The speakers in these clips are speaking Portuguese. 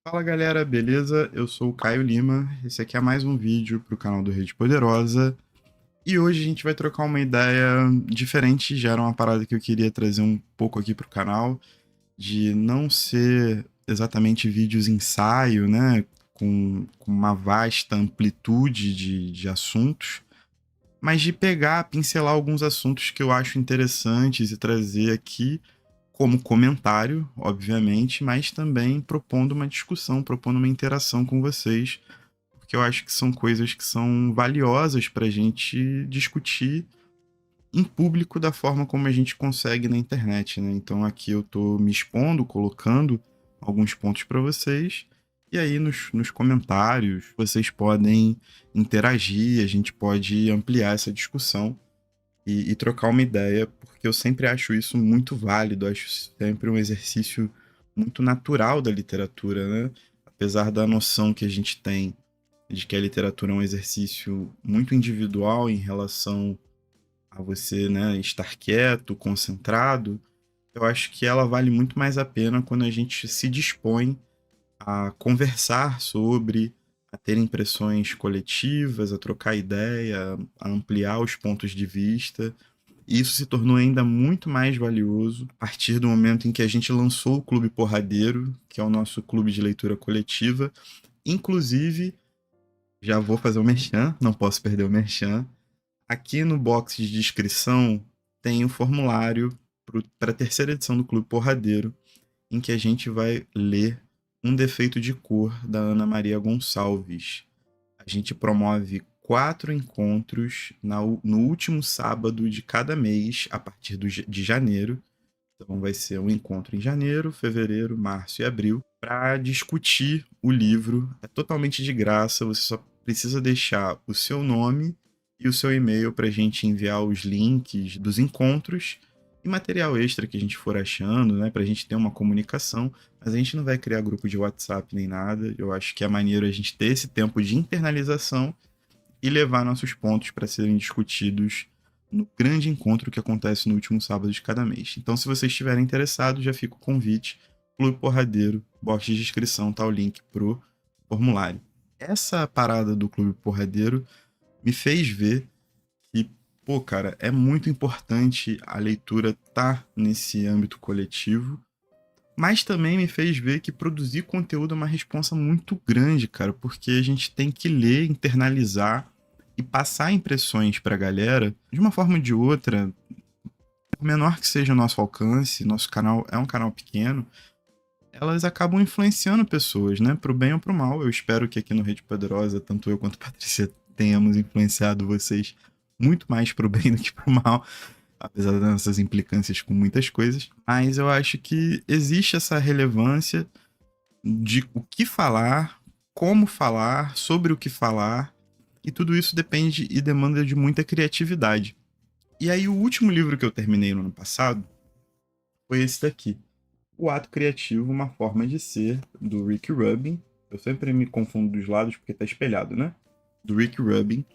Fala galera, beleza? Eu sou o Caio Lima, esse aqui é mais um vídeo pro canal do Rede Poderosa e hoje a gente vai trocar uma ideia diferente, já era uma parada que eu queria trazer um pouco aqui pro canal, de não ser exatamente vídeos ensaio, né, com uma vasta amplitude de assuntos, mas de pegar, pincelar alguns assuntos que eu acho interessantes e trazer aqui como comentário, obviamente, mas também propondo uma discussão, propondo uma interação com vocês, porque eu acho que são coisas que são valiosas para a gente discutir em público da forma como a gente consegue na internet, né? Então aqui eu tô me expondo, colocando alguns pontos para vocês, e aí nos comentários vocês podem interagir, a gente pode ampliar essa discussão e trocar uma ideia, porque eu sempre acho isso muito válido, acho sempre um exercício muito natural da literatura, né? Apesar da noção que a gente tem de que a literatura é um exercício muito individual em relação a você, né, estar quieto, concentrado, eu acho que ela vale muito mais a pena quando a gente se dispõe a conversar sobre, a ter impressões coletivas, a trocar ideia, a ampliar os pontos de vista. E isso se tornou ainda muito mais valioso a partir do momento em que a gente lançou o Clube Porradeiro, que é o nosso clube de leitura coletiva. Inclusive, já vou fazer o merchan, não posso perder o merchan. Aqui no box de descrição tem o formulário para a terceira edição do Clube Porradeiro, em que a gente vai ler Um Defeito de Cor, da Ana Maria Gonçalves. A gente promove 4 encontros no último sábado de cada mês, a partir de janeiro. Então vai ser um encontro em janeiro, fevereiro, março e abril, para discutir o livro. É totalmente de graça, você só precisa deixar o seu nome e o seu e-mail para a gente enviar os links dos encontros e material extra que a gente for achando, né, para a gente ter uma comunicação. Mas a gente não vai criar grupo de WhatsApp nem nada. Eu acho que é maneiro a gente ter esse tempo de internalização e levar nossos pontos para serem discutidos no grande encontro que acontece no último sábado de cada mês. Então, se vocês estiverem interessados, já fica o convite. Clube Porradeiro, box de descrição, tá o link pro formulário. Essa parada do Clube Porradeiro me fez ver que, pô, cara, é muito importante a leitura tá nesse âmbito coletivo, mas também me fez ver que produzir conteúdo é uma responsa muito grande, cara, porque a gente tem que ler, internalizar e passar impressões pra galera de uma forma ou de outra, por menor que seja o nosso alcance, nosso canal é um canal pequeno, elas acabam influenciando pessoas, né, pro bem ou pro mal. Eu espero que aqui no Rede Poderosa, tanto eu quanto a Patrícia tenhamos influenciado vocês muito mais pro bem do que pro mal, apesar das nossas implicâncias com muitas coisas, mas eu acho que existe essa relevância de o que falar, como falar, sobre o que falar, e tudo isso depende e demanda de muita criatividade. E aí o último livro que eu terminei no ano passado foi esse daqui, O Ato Criativo, Uma Forma de Ser, do Rick Rubin. Eu sempre me confundo dos lados porque tá espelhado, né? Do Rick Rubin.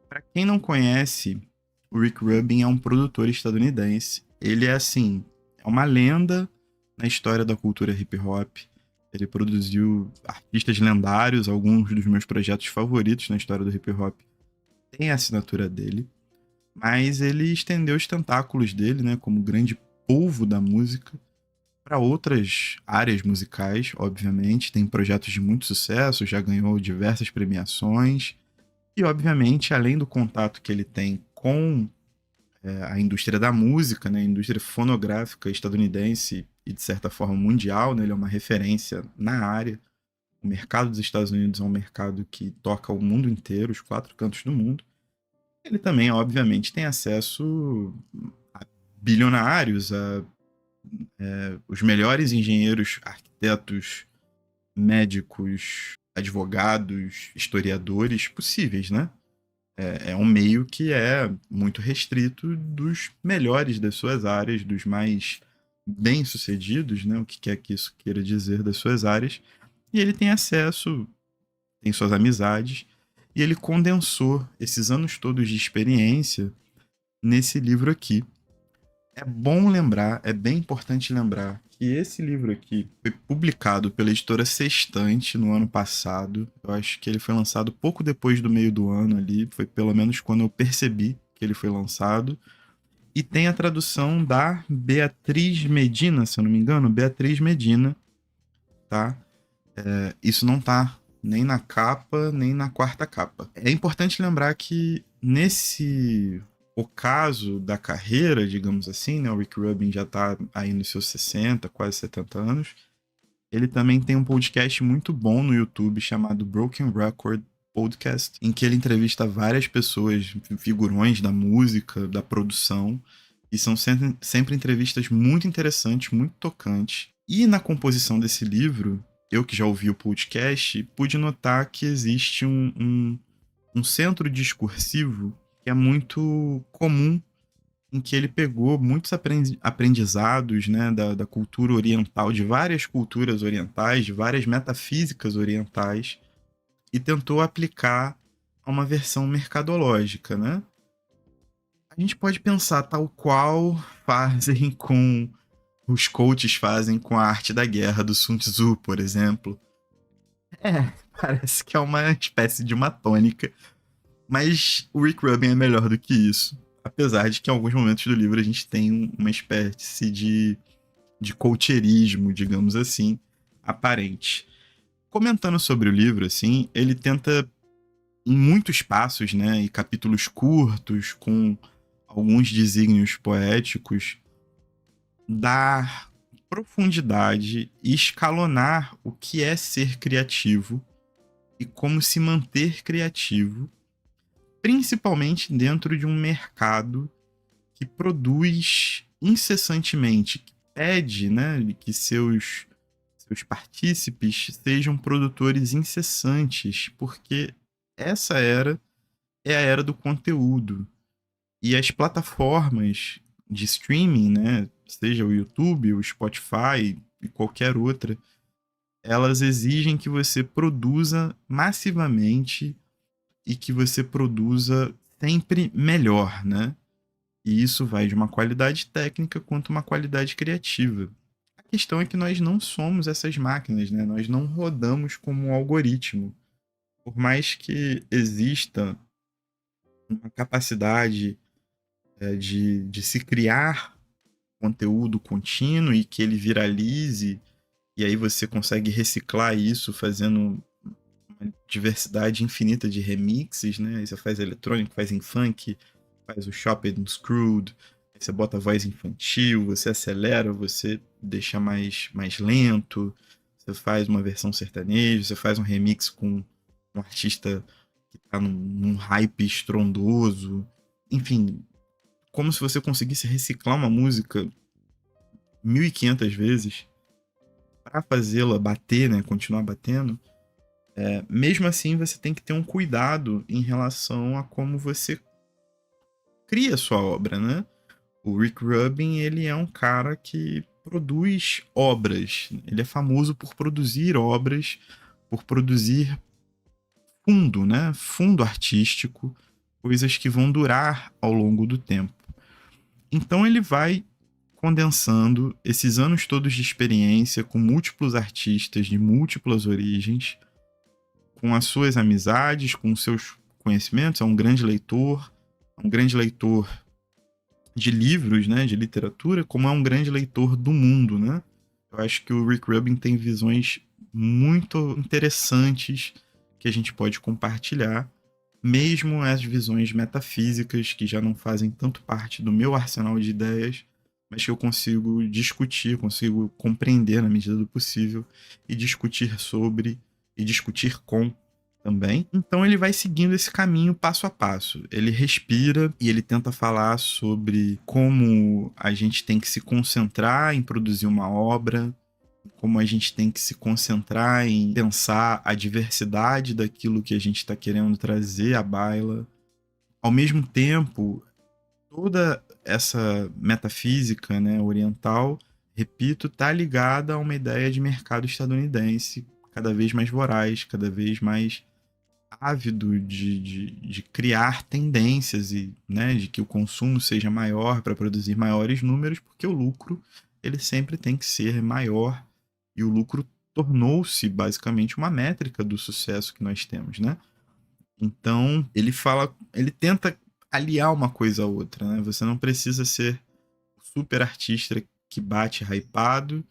Para quem não conhece, o Rick Rubin é um produtor estadunidense. Ele é assim, é uma lenda na história da cultura hip hop. Ele produziu artistas lendários, alguns dos meus projetos favoritos na história do hip hop tem a assinatura dele, mas ele estendeu os tentáculos dele, né, como grande polvo da música, para outras áreas musicais, obviamente. Tem projetos de muito sucesso, já ganhou diversas premiações. E, obviamente, além do contato que ele tem com a indústria da música, né, a indústria fonográfica estadunidense e, de certa forma, mundial, né, ele é uma referência na área. O mercado dos Estados Unidos é um mercado que toca o mundo inteiro, os 4 cantos do mundo. Ele também, obviamente, tem acesso a bilionários, a os melhores engenheiros, arquitetos, médicos, advogados, historiadores possíveis, né? É um meio que é muito restrito dos melhores das suas áreas, dos mais bem-sucedidos, né? O que quer que isso queira dizer das suas áreas. E ele tem acesso, tem suas amizades, e ele condensou esses anos todos de experiência nesse livro aqui. É bom lembrar, é bem importante lembrar que esse livro aqui foi publicado pela editora Sextante no ano passado. Eu acho que ele foi lançado pouco depois do meio do ano ali, foi pelo menos quando eu percebi que ele foi lançado. E tem a tradução da Beatriz Medina, se eu não me engano, Beatriz Medina, tá? Isso não tá nem na capa, nem na quarta capa. É importante lembrar que nesse ocaso da carreira, digamos assim, né, o Rick Rubin já tá aí nos seus 60, quase 70 anos, ele também tem um podcast muito bom no YouTube chamado Broken Record Podcast, em que ele entrevista várias pessoas, figurões da música, da produção, e são sempre entrevistas muito interessantes, muito tocantes. E na composição desse livro, eu que já ouvi o podcast, pude notar que existe um centro discursivo que é muito comum, em que ele pegou muitos aprendizados, né, da cultura oriental, de várias culturas orientais, de várias metafísicas orientais, e tentou aplicar a uma versão mercadológica, né? A gente pode pensar tal qual fazem com os coaches fazem com a arte da guerra do Sun Tzu, por exemplo. Parece que é uma espécie de uma tônica, mas o Rick Rubin é melhor do que isso. Apesar de que em alguns momentos do livro a gente tem uma espécie de coacheirismo, digamos assim, aparente. Comentando sobre o livro, assim, ele tenta, em muitos passos, né, e capítulos curtos, com alguns desígnios poéticos, dar profundidade e escalonar o que é ser criativo e como se manter criativo, principalmente dentro de um mercado que produz incessantemente, que pede, né, que seus partícipes sejam produtores incessantes, porque essa era é a era do conteúdo. E as plataformas de streaming, né, seja o YouTube, o Spotify e qualquer outra, elas exigem que você produza massivamente e que você produza sempre melhor, né? E isso vai de uma qualidade técnica quanto uma qualidade criativa. A questão é que nós não somos essas máquinas, né? Nós não rodamos como um algoritmo. Por mais que exista uma capacidade de se criar conteúdo contínuo e que ele viralize, e aí você consegue reciclar isso fazendo uma diversidade infinita de remixes, né? Aí você faz eletrônico, faz em funk, faz o Chopped and Screwed, aí você bota a voz infantil, você acelera, você deixa mais lento, você faz uma versão sertaneja, você faz um remix com um artista que tá num hype estrondoso. Enfim, como se você conseguisse reciclar uma música 1.500 vezes para fazê-la bater, né, continuar batendo. Mesmo assim, você tem que ter um cuidado em relação a como você cria a sua obra, né? O Rick Rubin, ele é um cara que produz obras. Ele é famoso por produzir obras, por produzir fundo, né? Fundo artístico, coisas que vão durar ao longo do tempo. Então ele vai condensando esses anos todos de experiência com múltiplos artistas de múltiplas origens, com as suas amizades, com os seus conhecimentos. É um grande leitor de livros, né, de literatura, como é um grande leitor do mundo, né? Eu acho que o Rick Rubin tem visões muito interessantes que a gente pode compartilhar, mesmo as visões metafísicas que já não fazem tanto parte do meu arsenal de ideias, mas que eu consigo discutir, consigo compreender na medida do possível e discutir sobre e discutir com também. Então ele vai seguindo esse caminho passo a passo. Ele respira e ele tenta falar sobre como a gente tem que se concentrar em produzir uma obra, como a gente tem que se concentrar em pensar a diversidade daquilo que a gente está querendo trazer à baila. Ao mesmo tempo, toda essa metafísica, né, oriental, repito, está ligada a uma ideia de mercado estadunidense cada vez mais voraz, cada vez mais ávido de criar tendências e, né, de que o consumo seja maior para produzir maiores números, porque o lucro ele sempre tem que ser maior, e o lucro tornou-se basicamente uma métrica do sucesso que nós temos, né? Então, ele tenta aliar uma coisa à outra, né? Você não precisa ser super artista que bate hypado,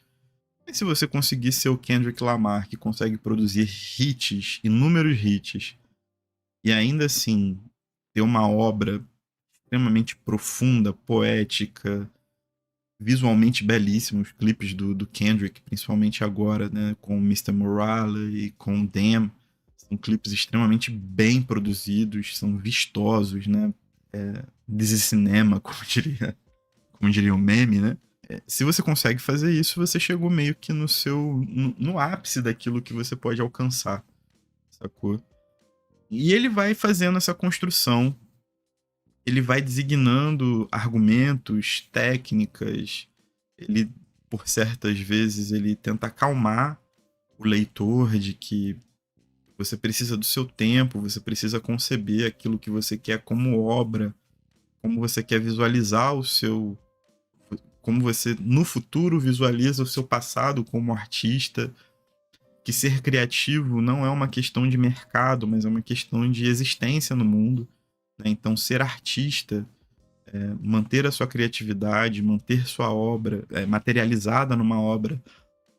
mas se você conseguir ser o Kendrick Lamar, que consegue produzir hits, inúmeros hits, e ainda assim ter uma obra extremamente profunda, poética, visualmente belíssima, os clipes do Kendrick, principalmente agora, né, com o Mr. Morale e com o Damn, são clipes extremamente bem produzidos, são vistosos, né? This is cinema, como diria o meme, né? Se você consegue fazer isso, você chegou meio que no ápice daquilo que você pode alcançar, sacou? E ele vai fazendo essa construção, ele vai designando argumentos, técnicas, ele, por certas vezes, ele tenta acalmar o leitor de que você precisa do seu tempo, você precisa conceber aquilo que você quer como obra, como você quer visualizar como você no futuro visualiza o seu passado como artista, que ser criativo não é uma questão de mercado, mas é uma questão de existência no mundo, né? Então, ser artista, manter a sua criatividade, manter sua obra materializada numa obra,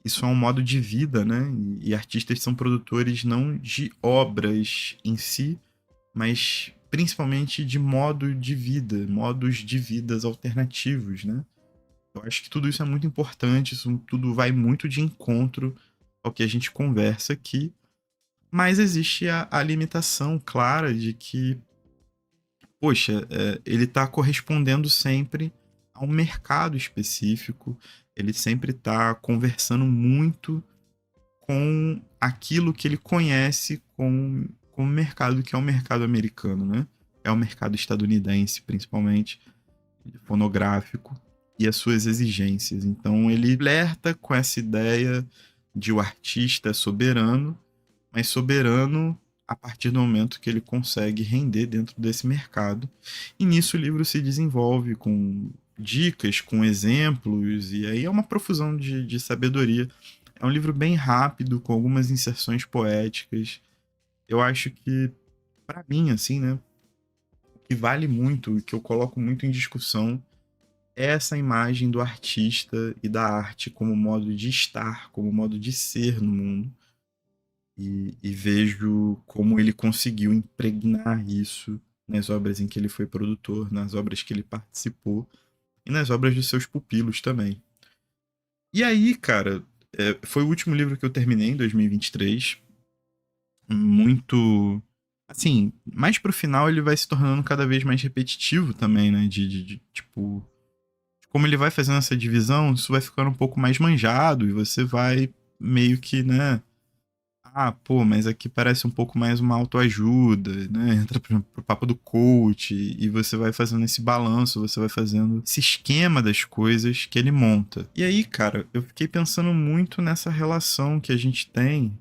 isso é um modo de vida, né? E artistas são produtores não de obras em si, mas principalmente de modo de vida, modos de vidas alternativos, né? Eu acho que tudo isso é muito importante, isso tudo vai muito de encontro ao que a gente conversa aqui, mas existe a limitação clara de que, poxa, ele está correspondendo sempre a um mercado específico, ele sempre está conversando muito com aquilo que ele conhece com o mercado, que é o mercado americano, né? É o mercado estadunidense, principalmente, fonográfico, e as suas exigências. Então ele flerta com essa ideia de o artista soberano, mas soberano a partir do momento que ele consegue render dentro desse mercado. E nisso o livro se desenvolve com dicas, com exemplos, e aí é uma profusão de sabedoria. É um livro bem rápido, com algumas inserções poéticas. Eu acho que, para mim, assim, né, o que vale muito, e que eu coloco muito em discussão, é essa imagem do artista e da arte como modo de estar, como modo de ser no mundo. E vejo como ele conseguiu impregnar isso nas obras em que ele foi produtor, nas obras que ele participou e nas obras dos seus pupilos também. E aí, cara, foi o último livro que eu terminei em 2023. Muito. Assim, mais pro final ele vai se tornando cada vez mais repetitivo também, né? Tipo. Como ele vai fazendo essa divisão, isso vai ficando um pouco mais manjado e você vai meio que, né? Ah, pô, mas aqui parece um pouco mais uma autoajuda, né? Entra pro papo do coach e você vai fazendo esse balanço, você vai fazendo esse esquema das coisas que ele monta. E aí, cara, eu fiquei pensando muito nessa relação que a gente tem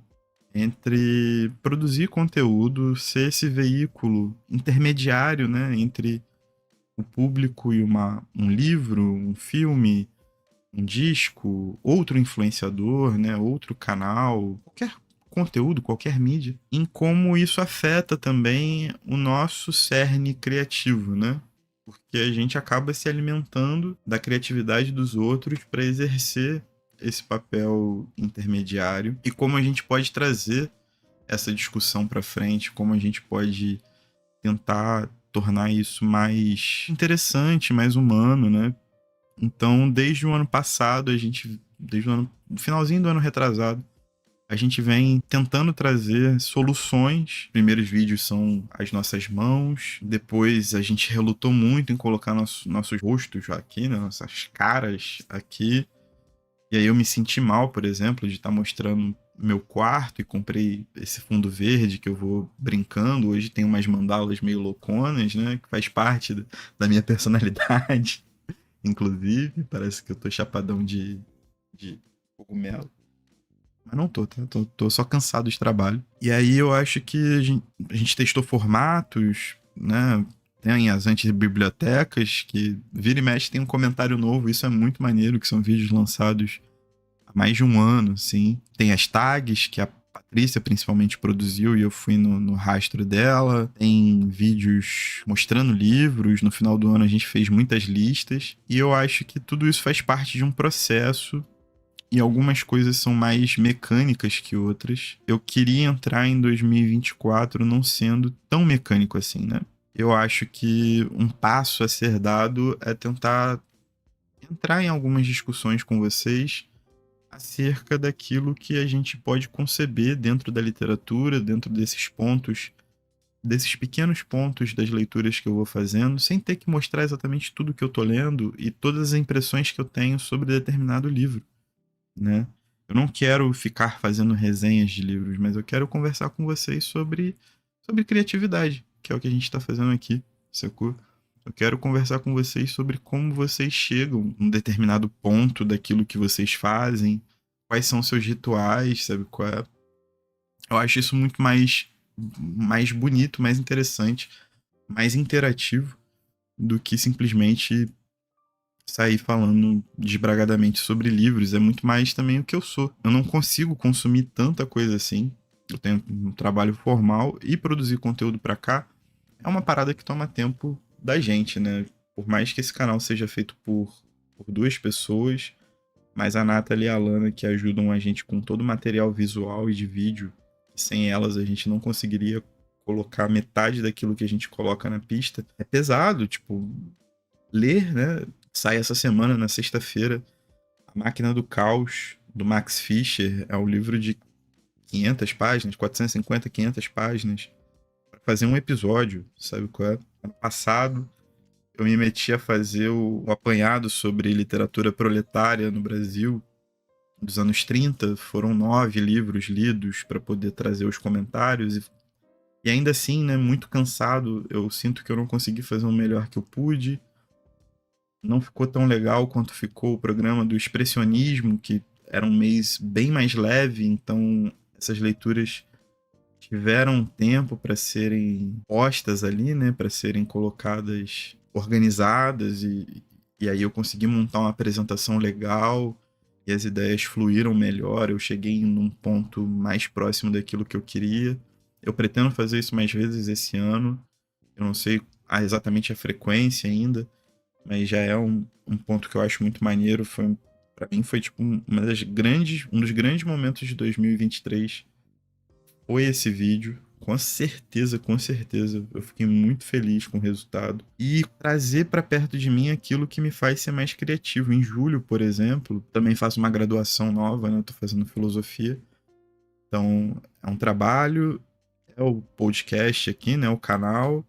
entre produzir conteúdo, ser esse veículo intermediário, né, entre o público e um livro, um filme, um disco, outro influenciador, né, outro canal, qualquer conteúdo, qualquer mídia, em como isso afeta também o nosso cerne criativo, né? Porque a gente acaba se alimentando da criatividade dos outros para exercer esse papel intermediário e como a gente pode trazer essa discussão para frente, como a gente pode tentar tornar isso mais interessante, mais humano, né? Então, desde o ano passado, no finalzinho do ano retrasado, a gente vem tentando trazer soluções. Os primeiros vídeos são as nossas mãos, depois a gente relutou muito em colocar nossos rostos aqui, né? Nossas caras aqui. E aí eu me senti mal, por exemplo, de estar mostrando meu quarto e comprei esse fundo verde que eu vou brincando. Hoje tem umas mandalas meio louconas, né? Que faz parte da minha personalidade, inclusive. Parece que eu tô chapadão de cogumelo. Mas não tô, tá? Tô só cansado de trabalho. E aí eu acho que a gente testou formatos, né? Tem as antibibliotecas, que vira e mexe tem um comentário novo, isso é muito maneiro, que são vídeos lançados há mais de um ano, assim. Tem as tags, que a Patrícia principalmente produziu e eu fui no rastro dela. Tem vídeos mostrando livros. No final do ano a gente fez muitas listas. E eu acho que tudo isso faz parte de um processo. E algumas coisas são mais mecânicas que outras. Eu queria entrar em 2024 não sendo tão mecânico assim, né? Eu acho que um passo a ser dado é tentar entrar em algumas discussões com vocês acerca daquilo que a gente pode conceber dentro da literatura, dentro desses pontos, desses pequenos pontos das leituras que eu vou fazendo, sem ter que mostrar exatamente tudo que eu tô lendo e todas as impressões que eu tenho sobre determinado livro, né? Eu não quero ficar fazendo resenhas de livros, mas eu quero conversar com vocês sobre criatividade, que é o que a gente está fazendo aqui, sacou? Eu quero conversar com vocês sobre como vocês chegam a um determinado ponto daquilo que vocês fazem, quais são seus rituais, sabe? Qual é? Eu acho isso muito mais bonito, mais interessante, mais interativo do que simplesmente sair falando desbragadamente sobre livros. É muito mais também o que eu sou. Eu não consigo consumir tanta coisa assim. Eu tenho um trabalho formal e produzir conteúdo pra cá é uma parada que toma tempo da gente, né? Por mais que esse canal seja feito por duas pessoas, mas a Nathalie e a Alana que ajudam a gente com todo o material visual e de vídeo, sem elas a gente não conseguiria colocar metade daquilo que a gente coloca na pista. É pesado, tipo, ler, né? Sai essa semana, na sexta-feira, A Máquina do Caos, do Max Fischer. É um livro de 500 páginas, 450, 500 páginas, para fazer um episódio, sabe qual é? Ano passado, eu me meti a fazer o apanhado sobre literatura proletária no Brasil dos anos 30. Foram 9 livros lidos para poder trazer os comentários. E ainda assim, né, muito cansado, eu sinto que eu não consegui fazer o melhor que eu pude. Não ficou tão legal quanto ficou o programa do expressionismo, que era um mês bem mais leve, então essas leituras tiveram tempo para serem postas ali, né, para serem colocadas, organizadas, e aí eu consegui montar uma apresentação legal e as ideias fluíram melhor. Eu cheguei num ponto mais próximo daquilo que eu queria. Eu pretendo fazer isso mais vezes esse ano. Eu não sei exatamente a frequência ainda, mas já é um ponto que eu acho muito maneiro. Para mim foi tipo um dos grandes momentos de 2023 foi esse vídeo. Com certeza, eu fiquei muito feliz com o resultado. E trazer para perto de mim aquilo que me faz ser mais criativo. Em julho, por exemplo, também faço uma graduação nova, né? Eu tô fazendo filosofia. Então, é um trabalho, é o podcast aqui, né? O canal,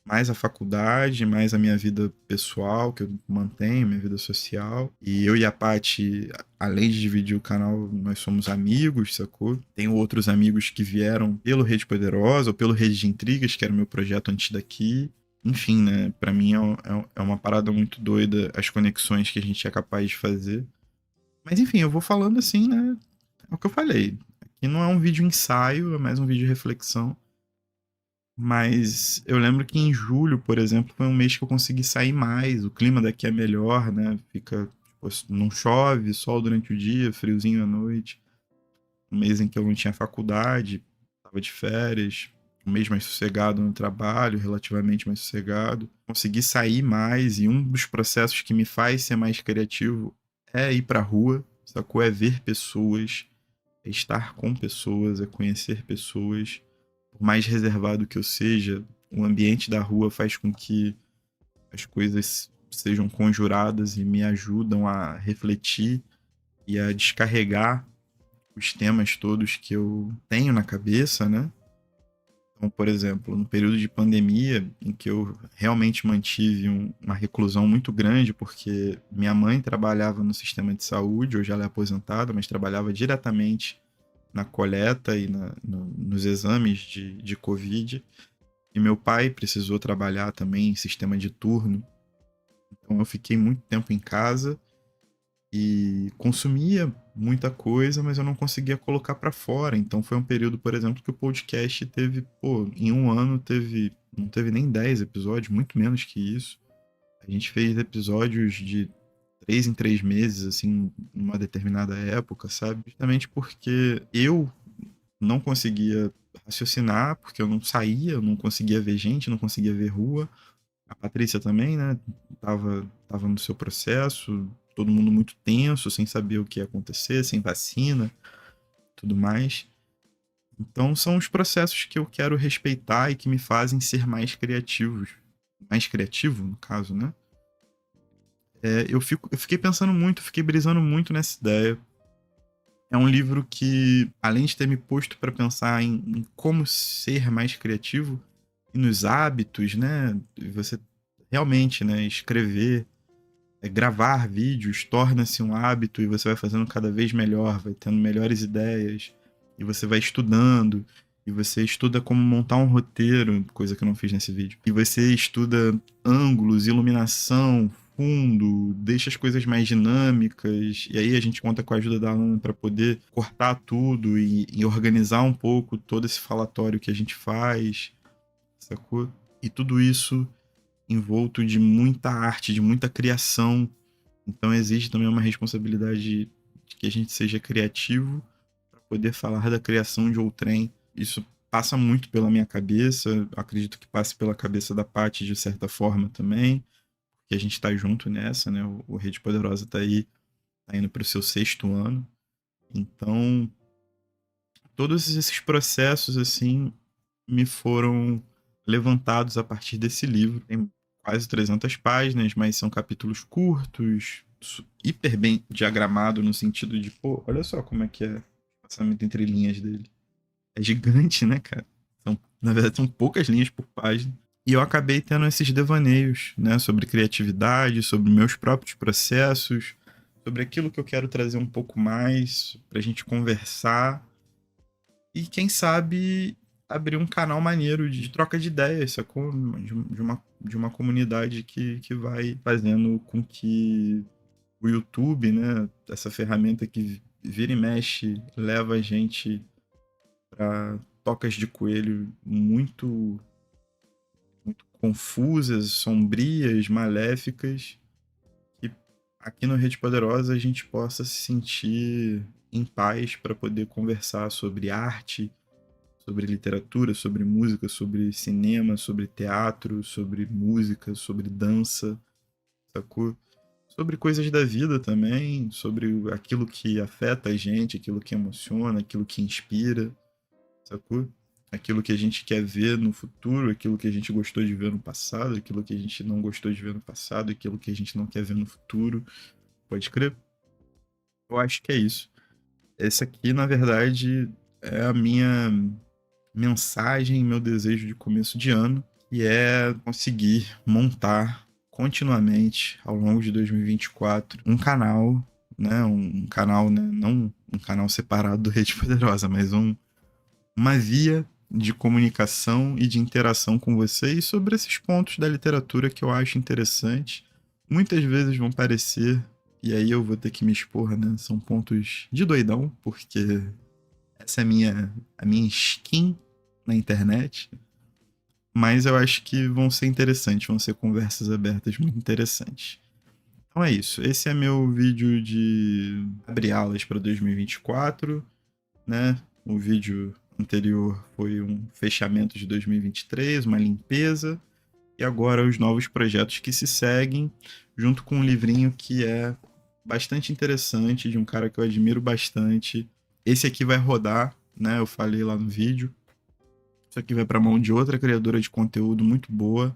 mais a faculdade, mais a minha vida pessoal, que eu mantenho, minha vida social. E eu e a Paty, além de dividir o canal, nós somos amigos, sacou? Tenho outros amigos que vieram pelo Rede Poderosa ou pelo Rede de Intrigas, que era o meu projeto antes daqui. Enfim, né? Pra mim é uma parada muito doida as conexões que a gente é capaz de fazer. Mas enfim, eu vou falando assim, né? É o que eu falei. Aqui não é um vídeo ensaio, é mais um vídeo reflexão. Mas eu lembro que em julho, por exemplo, foi um mês que eu consegui sair mais. O clima daqui é melhor, né? Fica, tipo, não chove, sol durante o dia, friozinho à noite. Um mês em que eu não tinha faculdade, tava de férias. Um mês mais sossegado no trabalho, relativamente mais sossegado. Consegui sair mais e um dos processos que me faz ser mais criativo é ir pra rua, sacou? É ver pessoas, é estar com pessoas, é conhecer pessoas. Por mais reservado que eu seja, o ambiente da rua faz com que as coisas sejam conjuradas e me ajudam a refletir e a descarregar os temas todos que eu tenho na cabeça, né? Então, por exemplo, no período de pandemia, em que eu realmente mantive uma reclusão muito grande, porque minha mãe trabalhava no sistema de saúde, hoje ela é aposentada, mas trabalhava diretamente na coleta e nos exames de Covid. E meu pai precisou trabalhar também em sistema de turno. Então eu fiquei muito tempo em casa e consumia muita coisa, mas eu não conseguia colocar para fora. Então foi um período, por exemplo, que o podcast teve, pô, em um ano não teve nem 10 episódios, muito menos que isso. A gente fez episódios de 3 em 3 meses, assim, numa determinada época, sabe? Justamente porque eu não conseguia raciocinar, porque eu não saía, eu não conseguia ver gente, não conseguia ver rua. A Patrícia também, né? Tava no seu processo, todo mundo muito tenso, sem saber o que ia acontecer, sem vacina, tudo mais. Então são os processos que eu quero respeitar e que me fazem ser mais criativos. Mais criativo, no caso, né? Eu fiquei pensando muito, fiquei brisando muito nessa ideia. É um livro que, além de ter me posto para pensar em como ser mais criativo e nos hábitos, né? Você realmente, né? Escrever, gravar vídeos torna-se um hábito e você vai fazendo cada vez melhor, vai tendo melhores ideias e você vai estudando. E você estuda como montar um roteiro, coisa que eu não fiz nesse vídeo. E você estuda ângulos, iluminação, fundo, deixa as coisas mais dinâmicas. E aí a gente conta com a ajuda da Ana para poder cortar tudo e organizar um pouco todo esse falatório que a gente faz, sacou? E tudo isso envolto de muita arte, de muita criação. Então exige também uma responsabilidade de que a gente seja criativo para poder falar da criação de outrem. Isso passa muito pela minha cabeça, acredito que passe pela cabeça da Paty de certa forma também, porque a gente tá junto nessa, né? O Rede Poderosa tá aí, tá indo pro seu 6º ano. Então, todos esses processos, assim, me foram levantados a partir desse livro. Tem quase 300 páginas, mas são capítulos curtos, hiper bem diagramado no sentido de, pô, olha só como é que é o passamento entre linhas dele. É gigante, né, cara? Na verdade, são poucas linhas por página. E eu acabei tendo esses devaneios, né, sobre criatividade, sobre meus próprios processos, sobre aquilo que eu quero trazer um pouco mais pra gente conversar e, quem sabe, abrir um canal maneiro de troca de ideias, sacou? De uma comunidade que vai fazendo com que o YouTube, né, essa ferramenta que vira e mexe, leva a gente para tocas de coelho muito confusas, sombrias, maléficas, que aqui no Rede Poderosa a gente possa se sentir em paz para poder conversar sobre arte, sobre literatura, sobre música, sobre cinema, sobre teatro, sobre música, sobre dança, sacou? Sobre coisas da vida também, sobre aquilo que afeta a gente, aquilo que emociona, aquilo que inspira, sacou? Aquilo que a gente quer ver no futuro, aquilo que a gente gostou de ver no passado, aquilo que a gente não gostou de ver no passado, aquilo que a gente não quer ver no futuro. Pode crer? Eu acho que é isso. Esse aqui, na verdade, é a minha mensagem, meu desejo de começo de ano, e é conseguir montar continuamente, ao longo de 2024, um canal, né? Um canal, né? Não um canal separado do Rede Poderosa, mas uma via de comunicação e de interação com vocês sobre esses pontos da literatura que eu acho interessante. Muitas vezes vão parecer, e aí eu vou ter que me expor, né? São pontos de doidão, porque essa é a minha skin na internet. Mas eu acho que vão ser interessantes, vão ser conversas abertas muito interessantes. Então é isso. Esse é meu vídeo de abrir alas para 2024, né? O vídeo anterior foi um fechamento de 2023, uma limpeza. E agora os novos projetos que se seguem, junto com um livrinho que é bastante interessante, de um cara que eu admiro bastante. Esse aqui vai rodar, né? Eu falei lá no vídeo. Isso aqui vai para mão de outra criadora de conteúdo muito boa.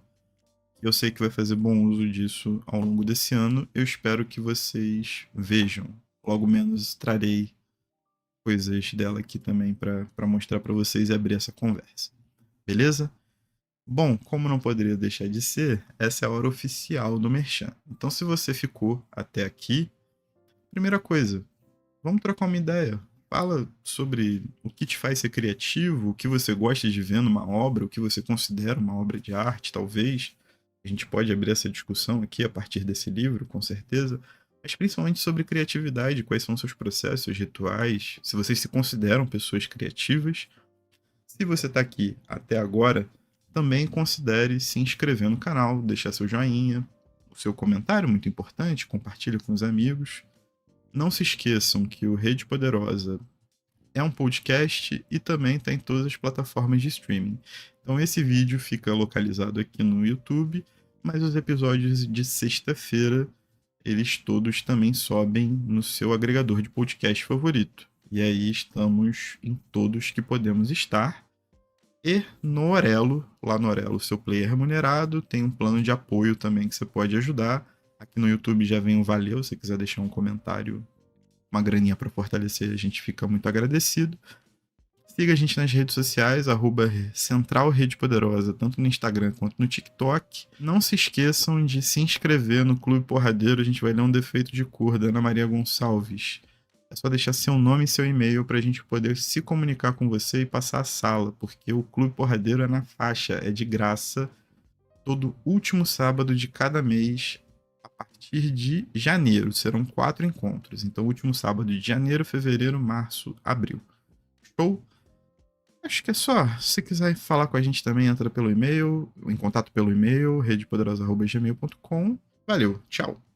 Eu sei que vai fazer bom uso disso ao longo desse ano. Eu espero que vocês vejam. Logo menos trarei coisas dela aqui também para mostrar para vocês e abrir essa conversa. Beleza? Bom, como não poderia deixar de ser, essa é a hora oficial do Merchan. Então, se você ficou até aqui, primeira coisa, vamos trocar uma ideia. Fala sobre o que te faz ser criativo, o que você gosta de ver numa obra, o que você considera uma obra de arte, talvez. A gente pode abrir essa discussão aqui a partir desse livro, com certeza. mas principalmente sobre criatividade, quais são seus processos, rituais, se vocês se consideram pessoas criativas. Se você está aqui até agora, também considere se inscrever no canal, deixar seu joinha, o seu comentário, muito importante, compartilhe com os amigos. Não se esqueçam que o Rede Poderosa é um podcast e também está em todas as plataformas de streaming. Então esse vídeo fica localizado aqui no YouTube, mas os episódios de sexta-feira, eles todos também sobem no seu agregador de podcast favorito. E aí estamos em todos que podemos estar. E no Orelo, lá no Orelo, seu player remunerado, tem um plano de apoio também que você pode ajudar. Aqui no YouTube já vem o valeu, se você quiser deixar um comentário, uma graninha para fortalecer, a gente fica muito agradecido. Siga a gente nas redes sociais, Central Rede Poderosa, tanto no Instagram quanto no TikTok. Não se esqueçam de se inscrever no Clube Porradeiro, a gente vai ler um defeito de cor da Ana Maria Gonçalves. É só deixar seu nome e seu e-mail para a gente poder se comunicar com você e passar a sala, porque o Clube Porradeiro é na faixa, é de graça, todo último sábado de cada mês, a partir de janeiro. Serão 4 encontros. Então, último sábado de janeiro, fevereiro, março, abril. Show? Acho que é só. Se você quiser falar com a gente também, entra pelo e-mail, em contato pelo e-mail, redepoderosa.gmail.com. Valeu, tchau!